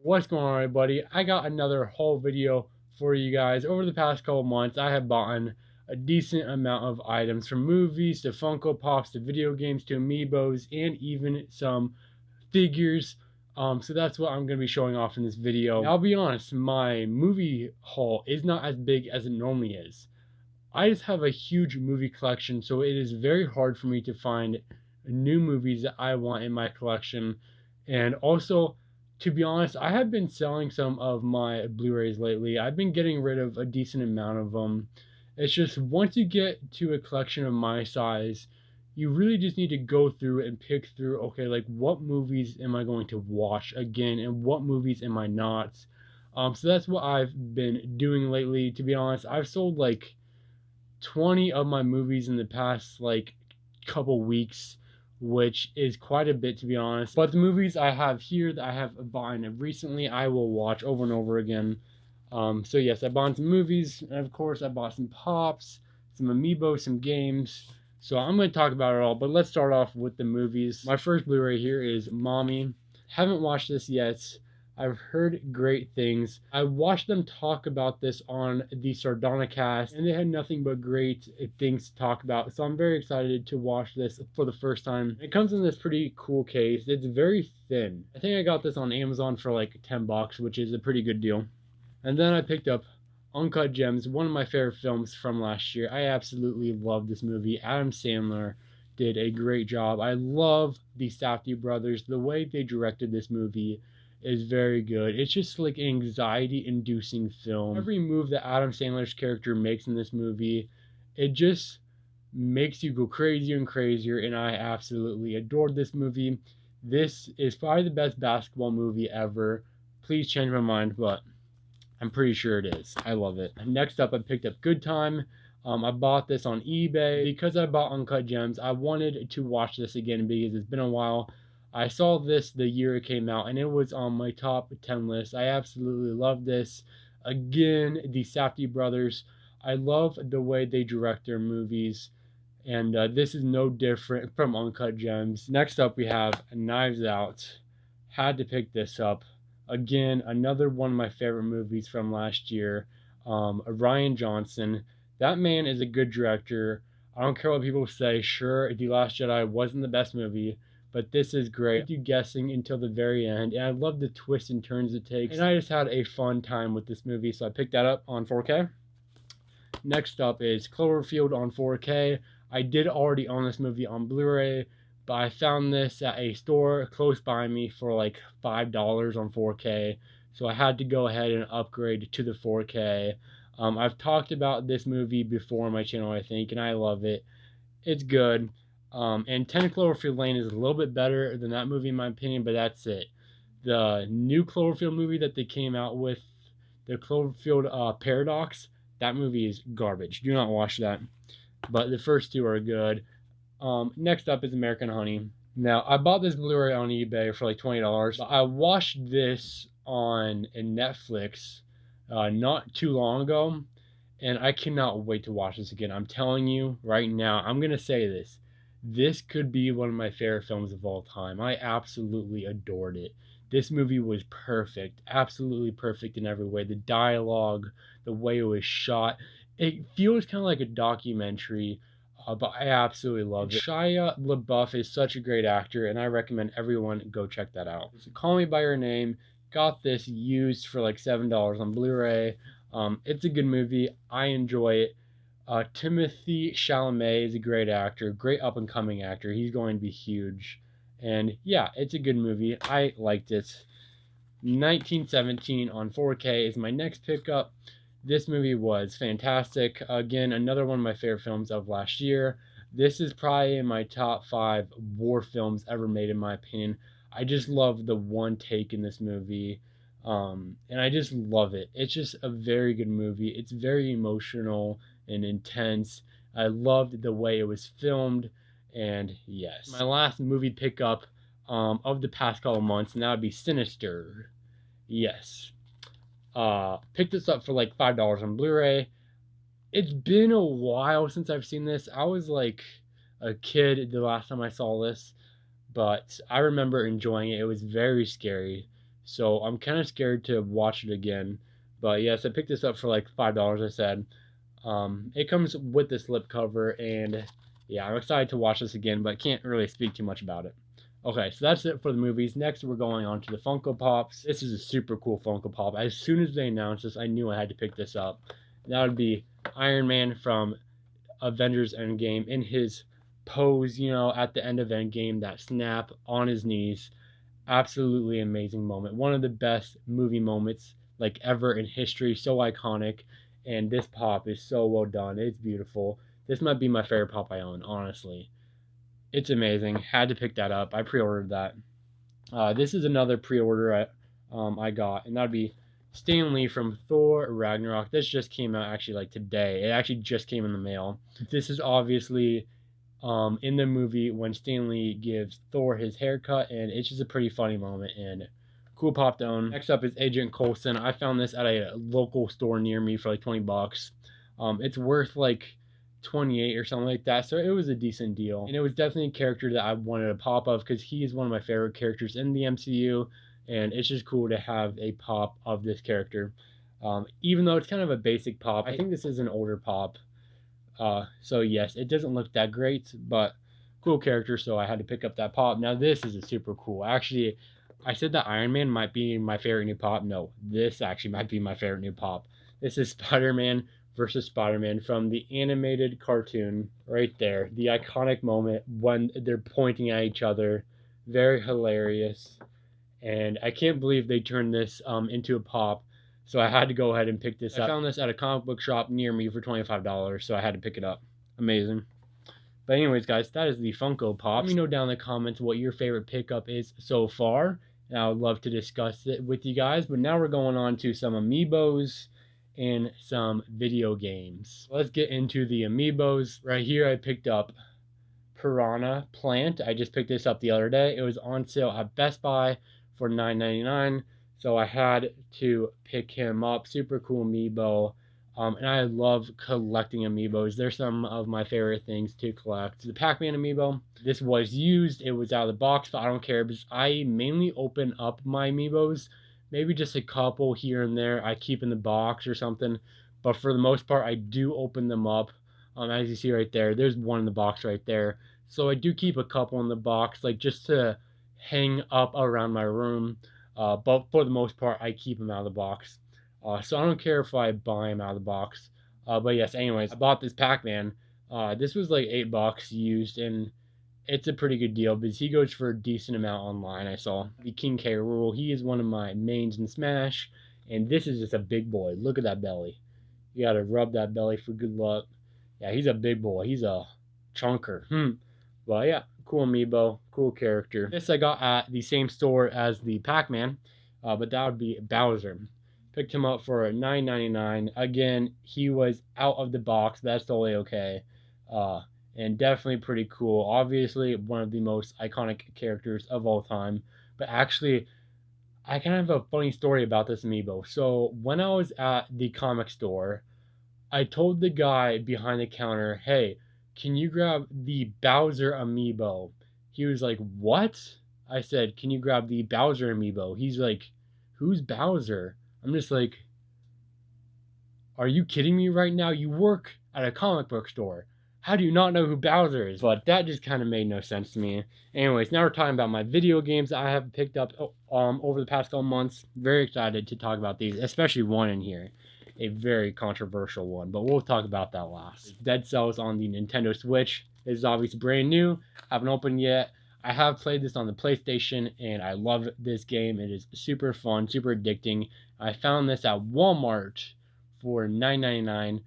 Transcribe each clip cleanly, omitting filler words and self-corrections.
What's going on, everybody? I got another haul video for you guys. Over the past couple months, I have bought a decent amount of items, from movies to Funko Pops to video games to amiibos and even some figures. So that's what I'm going to be showing off in this video. Now, I'll be honest, my movie haul is not as big as it normally is. I just have a huge movie collection, so it is very hard for me to find new movies that I want in my collection. And also, to be honest, I have been selling some of my Blu-rays lately. I've been getting rid of a decent amount of them. It's just once you get to a collection of my size, you really just need to go through and pick through, okay, like what movies am I going to watch again and what movies am I not? So that's what I've been doing lately. To be honest, I've sold like 20 of my movies in the past like couple weeks, which is quite a bit, to be honest. But the movies I have here that I have bought recently, I will watch over and over again. So yes, I bought some movies, and of course I bought some pops, some amiibo, some games. So I'm going to talk about it all, but let's start off with the movies. My first Blu-ray here is Mommy. Haven't watched this yet. I've heard great things. I watched them talk about this on the Sardonicast, and they had nothing but great things to talk about. So I'm very excited to watch this for the first time. It comes in this pretty cool case. It's very thin. I think I got this on Amazon for like 10 bucks, which is a pretty good deal. And then I picked up Uncut Gems, one of my favorite films from last year. I absolutely love this movie. Adam Sandler did a great job. I love the Safdie brothers. The way they directed this movie is very good. It's just like an anxiety-inducing film. Every move that Adam Sandler's character makes in this movie, it just makes you go crazier and crazier, and I absolutely adored this movie. This is probably the best basketball movie ever. Please change my mind, but I'm pretty sure it is. I love it. Next up, I picked up Good Time. I bought this on eBay. Because I bought Uncut Gems, I wanted to watch this again because it's been a while. I saw this the year it came out, and it was on my top 10 list. I absolutely love this. Again, the Safdie brothers. I love the way they direct their movies, and this is no different from Uncut Gems. Next up, we have Knives Out. Had to pick this up. Again, another one of my favorite movies from last year. Rian Johnson. That man is a good director. I don't care what people say. Sure, The Last Jedi wasn't the best movie, but this is great. You guessing until the very end, and I love the twists and turns it takes. And I just had a fun time with this movie, so I picked that up on 4K. Next up is Cloverfield on 4K. I did already own this movie on Blu-ray, but I found this at a store close by me for like $5 on 4K, so I had to go ahead and upgrade to the 4K. I've talked about this movie before on my channel, I think, and I love it. It's good. And 10 Cloverfield Lane is a little bit better than that movie in my opinion, but that's it. The new Cloverfield movie that they came out with, the Cloverfield Paradox, that movie is garbage. Do not watch that. But the first two are good. Next up is American Honey. Now, I bought this Blu-ray on eBay for like $20. I watched this on Netflix not too long ago, and I cannot wait to watch this again. I'm telling you right now, I'm going to say this. This could be one of my favorite films of all time. I absolutely adored it. This movie was perfect, absolutely perfect in every way. The dialogue, the way it was shot, it feels kind of like a documentary, but I absolutely love it. Shia LaBeouf is such a great actor, and I recommend everyone go check that out. So Call Me By Your Name, got this used for like $7 on Blu-ray. It's a good movie. I enjoy it. Timothy Chalamet is a great actor, great up-and-coming actor. He's going to be huge. And yeah, it's a good movie. I liked it. 1917 on 4K is my next pickup. This movie was fantastic. Again, another one of my favorite films of last year. This is probably in my top 5 war films ever made, in my opinion. I just love the one take in this movie. And I just love it. It's just a very good movie. It's very emotional and intense. I loved the way it was filmed, and yes. My last movie pickup of the past couple months, and that would be Sinister. Yes. Picked this up for like $5 on Blu-ray. It's been a while since I've seen this. I was like a kid the last time I saw this, but I remember enjoying it. It was very scary. So I'm kind of scared to watch it again. But yes, I picked this up for like $5, I said. It comes with the slipcover, and yeah, I'm excited to watch this again, but can't really speak too much about it. Okay, so that's it for the movies. Next, we're going on to the Funko Pops. This is a super cool Funko Pop. As soon as they announced this, I knew I had to pick this up. That would be Iron Man from Avengers Endgame in his pose, at the end of Endgame, that snap on his knees. Absolutely amazing moment. One of the best movie moments like ever in history. So iconic. And this pop is so well done. It's beautiful. This might be my favorite pop I own, honestly. It's amazing. Had to pick that up. I pre-ordered that. This is another pre-order I got, and that'd be Stan Lee from Thor Ragnarok. This just came out actually like today. It actually just came in the mail. This is obviously in the movie when Stan Lee gives Thor his haircut, and it's just a pretty funny moment and cool pop to own. Next up is Agent Coulson. I found this at a local store near me for like 20 bucks. It's worth like 28 or something like that, so it was a decent deal. And it was definitely a character that I wanted a pop of because he's one of my favorite characters in the MCU, and it's just cool to have a pop of this character. Even though it's kind of a basic pop, I think this is an older pop. So yes, it doesn't look that great, but cool character, so I had to pick up that pop. Now this is a super cool. Actually, I said that Iron Man might be my favorite new pop. No, this actually might be my favorite new pop. This is Spider-Man versus Spider-Man from the animated cartoon right there. The iconic moment when they're pointing at each other. Very hilarious. And I can't believe they turned this into a pop. So I had to go ahead and pick this up. I found this at a comic book shop near me for $25, so I had to pick it up. Amazing. But anyways, guys, that is the Funko Pop. Let me know down in the comments what your favorite pickup is so far, and I would love to discuss it with you guys. But now we're going on to some Amiibos and some video games. Let's get into the Amiibos. Right here, I picked up Piranha Plant. I just picked this up the other day. It was on sale at Best Buy for $9.99. So I had to pick him up. Super cool amiibo. And I love collecting amiibos. They're some of my favorite things to collect. The Pac-Man amiibo. This was used. It was out of the box, but I don't care because I mainly open up my amiibos. Maybe just a couple here and there I keep in the box or something. But for the most part, I do open them up. As you see right there, there's one in the box right there. So I do keep a couple in the box, like just to hang up around my room. But for the most part, I keep them out of the box. So I don't care if I buy them out of the box. But yes, anyways, I bought this Pac-Man. This was like $8 used, and it's a pretty good deal because he goes for a decent amount online. I saw the King K. Rool. He is one of my mains in Smash, and this is just a big boy. Look at that belly. You gotta rub that belly for good luck. Yeah, he's a big boy. He's a chunker. But yeah, cool amiibo, cool character. This I got at the same store as the Pac-Man, but that would be Bowser. Picked him up for $9.99. Again, he was out of the box. That's totally okay. And definitely pretty cool. Obviously, one of the most iconic characters of all time. But actually, I kind of have a funny story about this amiibo. So when I was at the comic store, I told the guy behind the counter, hey, can you grab the Bowser amiibo? He was like, what? I said, can you grab the Bowser amiibo? He's like, who's Bowser? I'm just like, are you kidding me right now? You work at a comic book store. How do you not know who Bowser is? But that just kind of made no sense to me. Anyways, now we're talking about my video games that I have picked up over the past couple months. Very excited to talk about these, especially one in here. A very controversial one, but we'll talk about that last. Dead Cells on the Nintendo Switch. This is obviously brand new. I haven't opened yet. I have played this on the PlayStation, and I love this game. It is super fun, super addicting. I found this at Walmart for $9.99.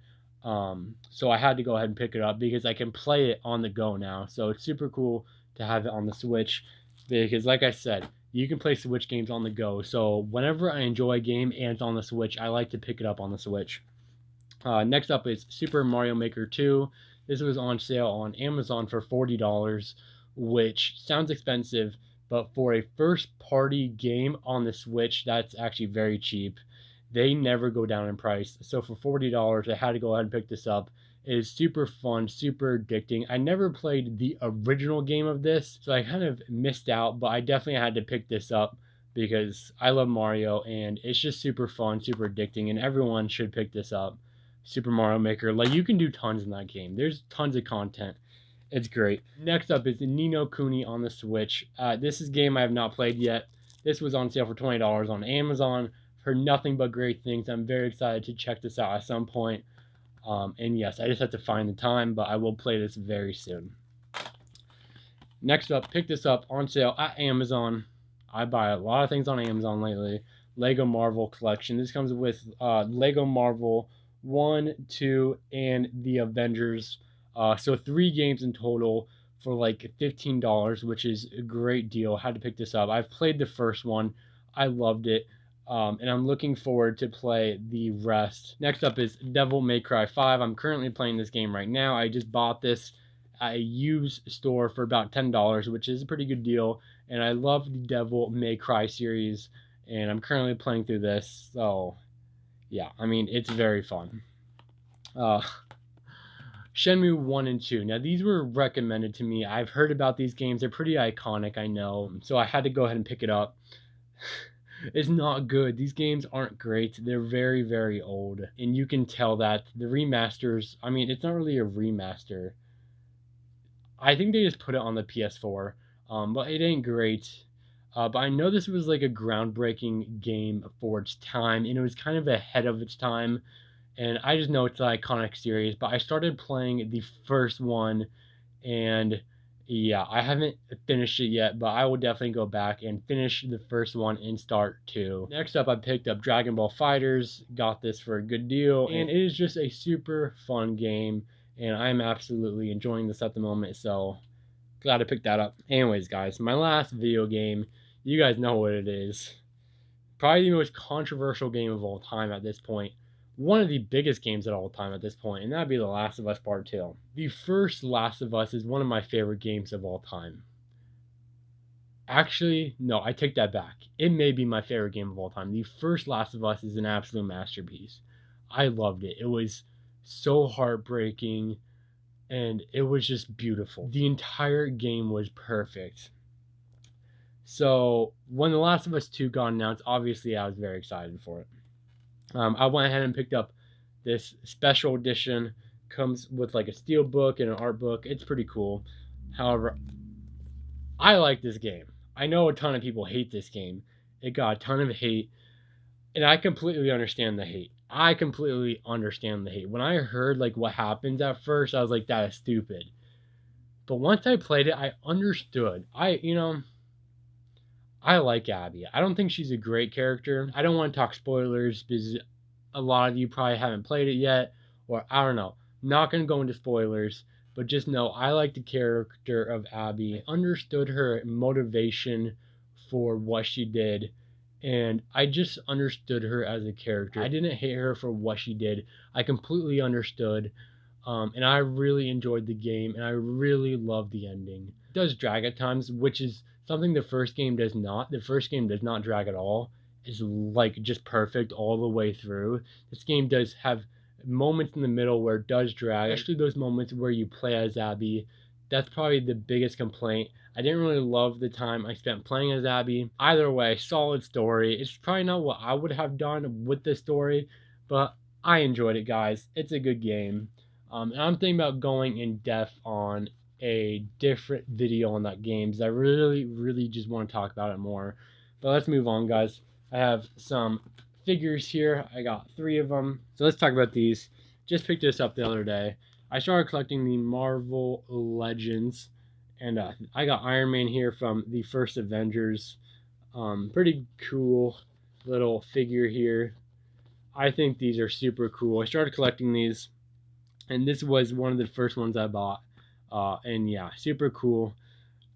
So I had to go ahead and pick it up because I can play it on the go now. So it's super cool to have it on the Switch because, like I said, you can play Switch games on the go. So whenever I enjoy a game and it's on the Switch, I like to pick it up on the Switch. Next up is Super Mario Maker 2. This was on sale on Amazon for $40, which sounds expensive, but for a first-party game on the Switch, that's actually very cheap. They never go down in price. So for $40, I had to go ahead and pick this up. It is super fun, super addicting. I never played the original game of this, so I kind of missed out, but I definitely had to pick this up because I love Mario and it's just super fun, super addicting, and everyone should pick this up. Super Mario Maker, like you can do tons in that game. There's tons of content. It's great. Next up is Ni no Kuni on the Switch. This is a game I have not played yet. This was on sale for $20 on Amazon. Heard nothing but great things. I'm very excited to check this out at some point. And yes, I just have to find the time, but I will play this very soon. Next up, pick this up on sale at Amazon. I buy a lot of things on Amazon lately. Lego Marvel Collection. This comes with Lego Marvel 1, 2, and the Avengers. So 3 games in total for like $15, which is a great deal. Had to pick this up. I've played the first one. I loved it. And I'm looking forward to play the rest. Next up is Devil May Cry 5. I'm currently playing this game right now. I just bought this at a used store for about $10, which is a pretty good deal. And I love the Devil May Cry series, and I'm currently playing through this. So, yeah, I mean, it's very fun. Shenmue 1 and 2. Now, these were recommended to me. I've heard about these games. They're pretty iconic, I know. So I had to go ahead and pick it up. It's not good. These games aren't great. They're very, very old. And you can tell that. The remasters, I mean, it's not really a remaster. I think they just put it on the PS4. But it ain't great. But I know this was like a groundbreaking game for its time. And it was kind of ahead of its time. And I just know it's an iconic series. But I started playing the first one. And yeah, I haven't finished it yet, but I will definitely go back and finish the first one and start 2. Next up, I picked up Dragon Ball FighterZ. Got this for a good deal, and it is just a super fun game, and I'm absolutely enjoying this at the moment, so glad I picked that up. Anyways, guys, my last video game, you guys know what it is. Probably the most controversial game of all time at this point. One of the biggest games of all time at this point, and that'd be The Last of Us Part 2. The first Last of Us is one of my favorite games of all time. Actually, no, I take that back. It may be my favorite game of all time. The first Last of Us is an absolute masterpiece. I loved it. It was so heartbreaking, and it was just beautiful. The entire game was perfect. So, when The Last of Us 2 got announced, obviously I was very excited for it. I went ahead and picked up this special edition. Comes with like a steel book and an art book. It's pretty cool. However, I like this game. I know a ton of people hate this game. It got a ton of hate, and I completely understand the hate. I completely understand the hate. When I heard like what happens at first, I was like, that is stupid. But once I played it, I understood. I like Abby. I don't think she's a great character. I don't want to talk spoilers because a lot of you probably haven't played it yet, or I don't know. Not going to go into spoilers, but just know I like the character of Abby. I understood her motivation for what she did, and I just understood her as a character. I didn't hate her for what she did. I completely understood, and I really enjoyed the game, and I really loved the ending. It does drag at times, which is something the first game does not. The first game does not drag at all. It's like just perfect all the way through. This game does have moments in the middle where it does drag, especially those moments where you play as Abby. That's probably the biggest complaint. I didn't really love the time I spent playing as Abby. Either way, solid story. It's probably not what I would have done with the story, but I enjoyed it, guys. It's a good game. And I'm thinking about going in depth on a different video on that game because I really just want to talk about it more. But let's move on, guys. I have some figures here. I got 3 of them. So let's talk about these. Just picked this up the other day. I started collecting the Marvel Legends, and I got Iron Man here from the first Avengers. Pretty cool little figure here. I think these are super cool. I started collecting these, and this was one of the first ones I bought. And yeah, super cool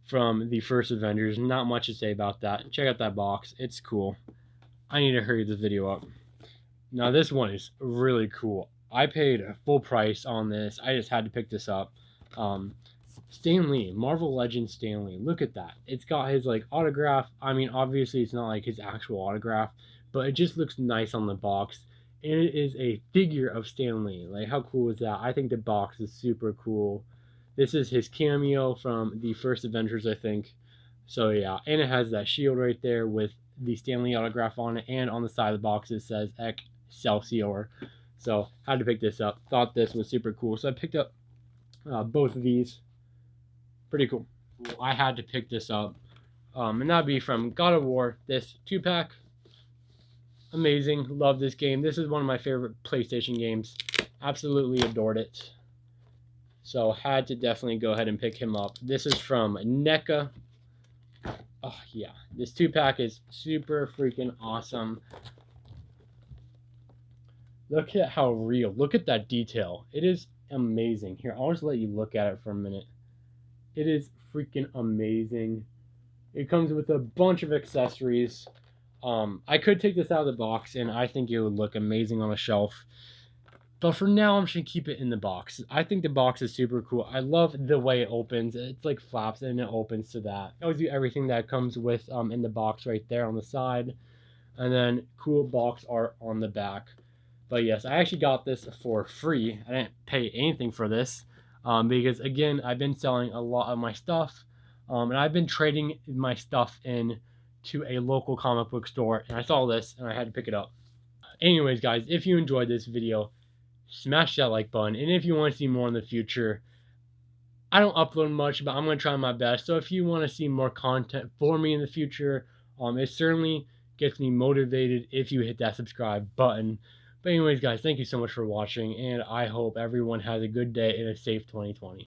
from the first Avengers. Not much to say about that. Check out that box. It's cool. I need to hurry this video up. Now this one is really cool. I paid full price on this. I just had to pick this up. Stan Lee, Marvel Legends Stan Lee. Look at that. It's got his like autograph. I mean, obviously it's not like his actual autograph, but it just looks nice on the box. And it is a figure of Stan Lee. Like, how cool is that? I think the box is super cool. This is his cameo from the first Avengers, I think. So yeah, and it has that shield right there with the Stanley autograph on it, and on the side of the box it says Excelsior. So had to pick this up. Thought this was super cool, so I picked up both of these. Pretty cool. I had to pick this up, and that'd be from God of War. This 2-pack, amazing. Love this game. This is one of my favorite PlayStation games. Absolutely adored it. So had to definitely go ahead and pick him up. This is from NECA. Oh yeah, this 2-pack is super freaking awesome. Look at how real. Look at that detail. It is amazing. Here, I'll just let you look at it for a minute. It is freaking amazing. It comes with a bunch of accessories. I could take this out of the box, and I think it would look amazing on a shelf. But for now, I'm just going to keep it in the box. I think the box is super cool. I love the way it opens. It's like flaps, and it opens to that. It tells you everything that comes with in the box right there on the side. And then cool box art on the back. But yes, I actually got this for free. I didn't pay anything for this. Because, again, I've been selling a lot of my stuff. And I've been trading my stuff in to a local comic book store. And I saw this, and I had to pick it up. Anyways, guys, if you enjoyed this video, smash that like button. And if you want to see more in the future, I don't upload much, but I'm going to try my best. So if you want to see more content for me in the future, it certainly gets me motivated if you hit that subscribe button. But anyways, guys, thank you so much for watching, and I hope everyone has a good day and a safe 2020.